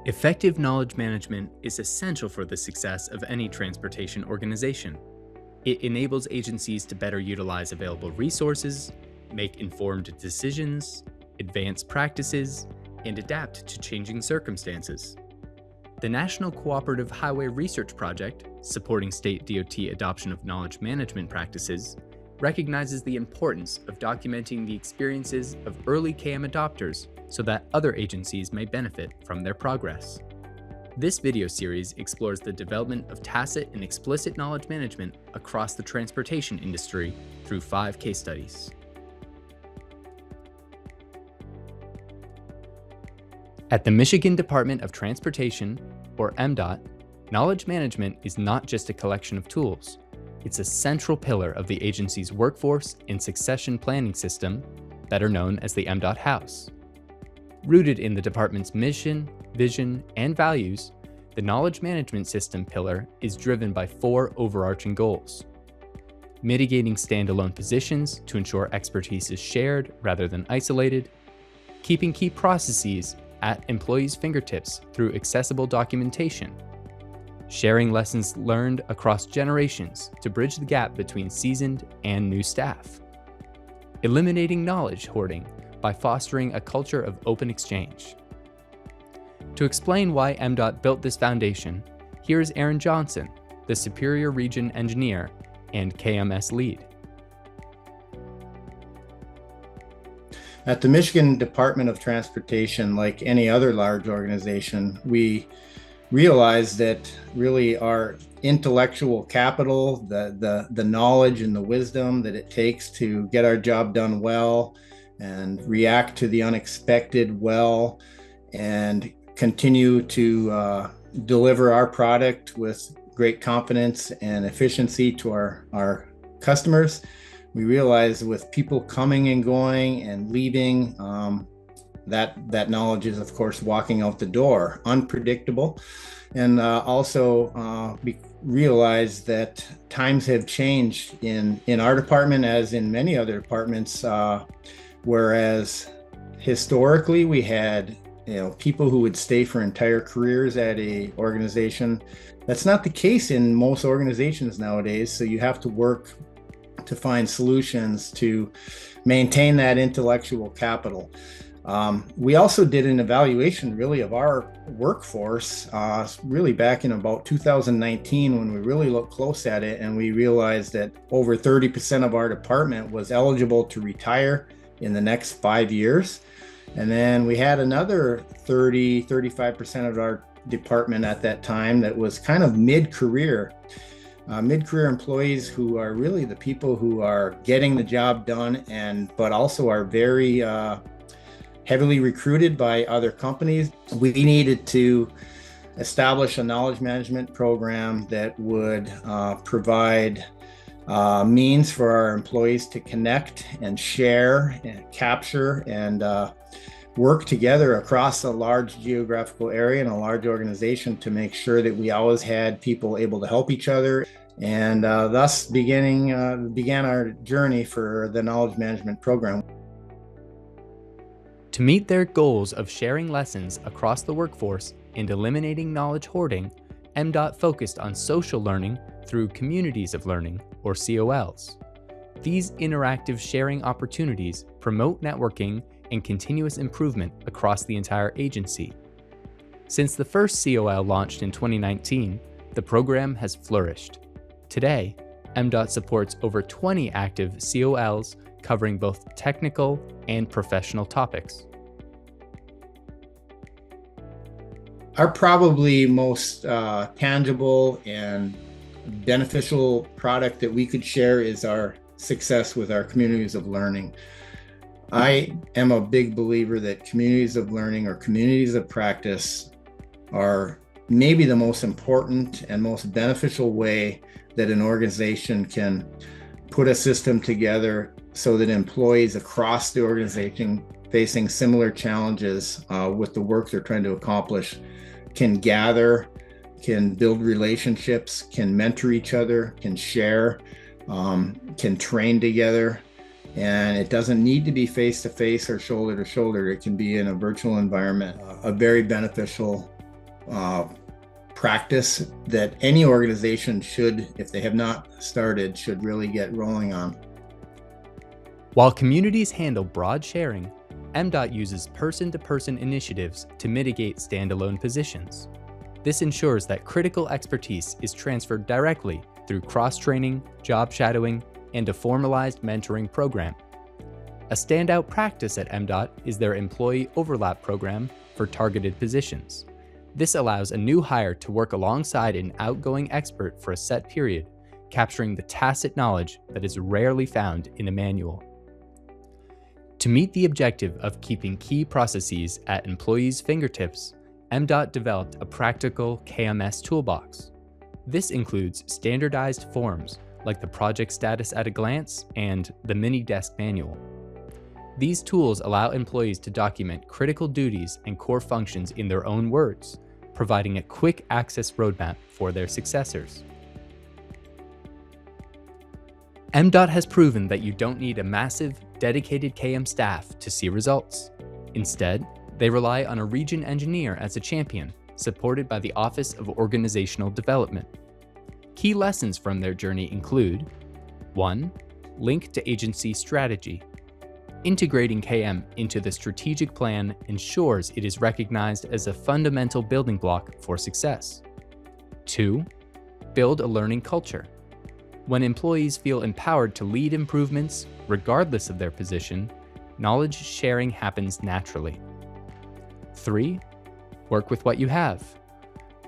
Effective knowledge management is essential for the success of any transportation organization. It enables agencies to better utilize available resources, make informed decisions, advance practices, and adapt to changing circumstances. The National Cooperative Highway Research Project, supporting state DOT adoption of knowledge management practices, recognizes the importance of documenting the experiences of early KM adopters so that other agencies may benefit from their progress. This video series explores the development of tacit and explicit knowledge management across the transportation industry through 5 case studies. At the Michigan Department of Transportation, or MDOT, knowledge management is not just a collection of tools. It's a central pillar of the agency's workforce and succession planning system, better known as the MDOT House. Rooted in the department's mission, vision, and values, the knowledge management system pillar is driven by 4 overarching goals: mitigating standalone positions to ensure expertise is shared rather than isolated, keeping key processes at employees' fingertips through accessible documentation, sharing lessons learned across generations to bridge the gap between seasoned and new staff, eliminating knowledge hoarding by fostering a culture of open exchange. To explain why MDOT built this foundation, here is Aaron Johnson, the Superior Region Engineer and KMS Lead. At the Michigan Department of Transportation, like any other large organization, we realize that really our intellectual capital, the knowledge and the wisdom that it takes to get our job done well and react to the unexpected well and continue to deliver our product with great confidence and efficiency to our customers. We realize with people coming and going and leaving, that knowledge is, of course, walking out the door, unpredictable. And also we realize that times have changed in our department as in many other departments, whereas historically we had people who would stay for entire careers at a organization. That's not the case in most organizations nowadays. So you have to work to find solutions to maintain that intellectual capital. We also did an evaluation really of our workforce really back in about 2019 when we really looked close at it, and we realized that over 30% of our department was eligible to retire in the next 5 years. And then we had another 35% of our department at that time that was kind of mid-career employees who are really the people who are getting the job done but also are very heavily recruited by other companies. We needed to establish a knowledge management program that would provide means for our employees to connect and share and capture and work together across a large geographical area and a large organization to make sure that we always had people able to help each other. And thus began our journey for the knowledge management program. To meet their goals of sharing lessons across the workforce and eliminating knowledge hoarding, MDOT focused on social learning through communities of learning, or COLs. These interactive sharing opportunities promote networking and continuous improvement across the entire agency. Since the first COL launched in 2019, the program has flourished. Today, MDOT supports over 20 active COLs covering both technical and professional topics. Our probably most tangible and beneficial product that we could share is our success with our communities of learning. I am a big believer that communities of learning or communities of practice are maybe the most important and most beneficial way that an organization can put a system together so that employees across the organization facing similar challenges with the work they're trying to accomplish can gather, can build relationships, can mentor each other, can share, can train together. And it doesn't need to be face-to-face or shoulder-to-shoulder. It can be in a virtual environment, a very beneficial practice that any organization should, if they have not started, should really get rolling on. While communities handle broad sharing, MDOT uses person-to-person initiatives to mitigate standalone positions. This ensures that critical expertise is transferred directly through cross-training, job shadowing, and a formalized mentoring program. A standout practice at MDOT is their employee overlap program for targeted positions. This allows a new hire to work alongside an outgoing expert for a set period, capturing the tacit knowledge that is rarely found in a manual. To meet the objective of keeping key processes at employees' fingertips, MDOT developed a practical KMS toolbox. This includes standardized forms like the Project Status at a Glance and the Mini Desk Manual. These tools allow employees to document critical duties and core functions in their own words, providing a quick access roadmap for their successors. MDOT has proven that you don't need a massive, dedicated KM staff to see results. Instead, they rely on a region engineer as a champion, supported by the Office of Organizational Development. Key lessons from their journey include: 1. Link to agency strategy. Integrating KM into the strategic plan ensures it is recognized as a fundamental building block for success. 2. Build a learning culture. When employees feel empowered to lead improvements, regardless of their position, knowledge sharing happens naturally. 3. Work with what you have.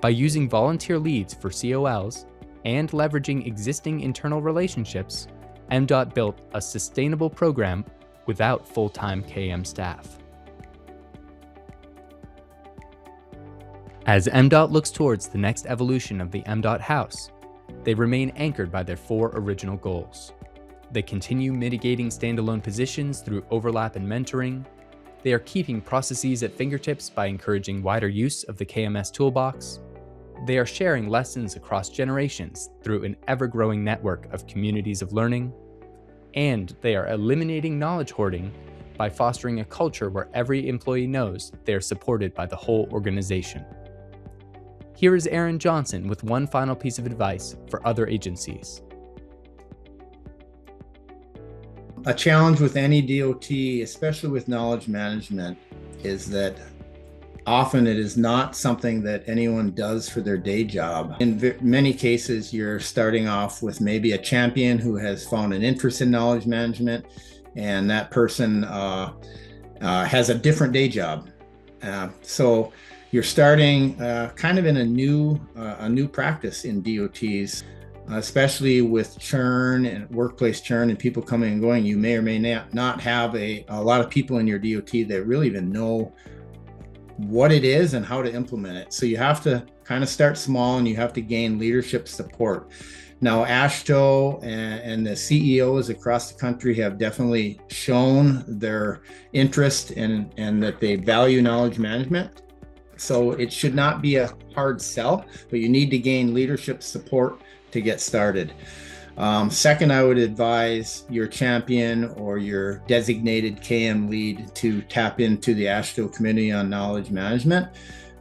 By using volunteer leads for COLs and leveraging existing internal relationships, MDOT built a sustainable program without full-time KM staff. As MDOT looks towards the next evolution of the MDOT House, they remain anchored by their 4 original goals. They continue mitigating standalone positions through overlap and mentoring. They are keeping processes at fingertips by encouraging wider use of the KMS toolbox. They are sharing lessons across generations through an ever-growing network of communities of learning. And they are eliminating knowledge hoarding by fostering a culture where every employee knows they are supported by the whole organization. Here is Aaron Johnson with one final piece of advice for other agencies. A challenge with any DOT, especially with knowledge management, is that often it is not something that anyone does for their day job. In many cases, you're starting off with maybe a champion who has found an interest in knowledge management, and that person has a different day job. So you're starting kind of in a new practice in DOTs, especially with churn and workplace churn and people coming and going. You may or may not have a lot of people in your DOT that really even know what it is and how to implement it. So you have to kind of start small, and you have to gain leadership support. Now, AASHTO and the CEOs across the country have definitely shown their interest and that they value knowledge management. So it should not be a hard sell, but you need to gain leadership support to get started. Second, I would advise your champion or your designated KM lead to tap into the AASHTO Committee on Knowledge Management.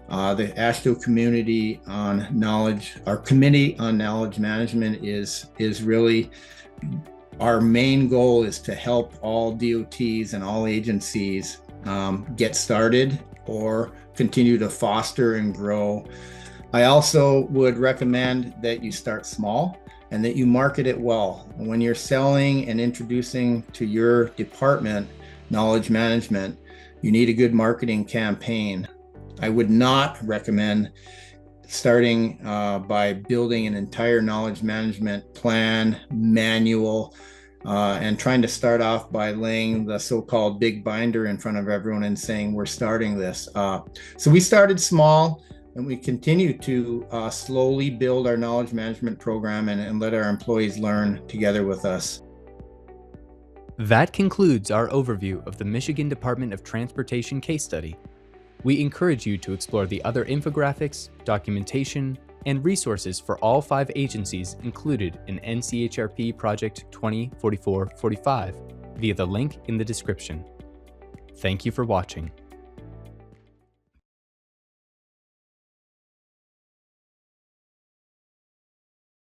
The AASHTO Committee on Knowledge Management is really our main goal, is to help all DOTs and all agencies get started or continue to foster and grow. I also would recommend that you start small and that you market it well. When you're selling and introducing to your department knowledge management, you need a good marketing campaign. I would not recommend starting by building an entire knowledge management plan, manual, and trying to start off by laying the so-called big binder in front of everyone and saying, we're starting this. So we started small, and we continue to slowly build our knowledge management program and let our employees learn together with us. That concludes our overview of the Michigan Department of Transportation case study. We encourage you to explore the other infographics, documentation, and resources for all 5 agencies included in NCHRP Project 2044-45 via the link in the description. Thank you for watching.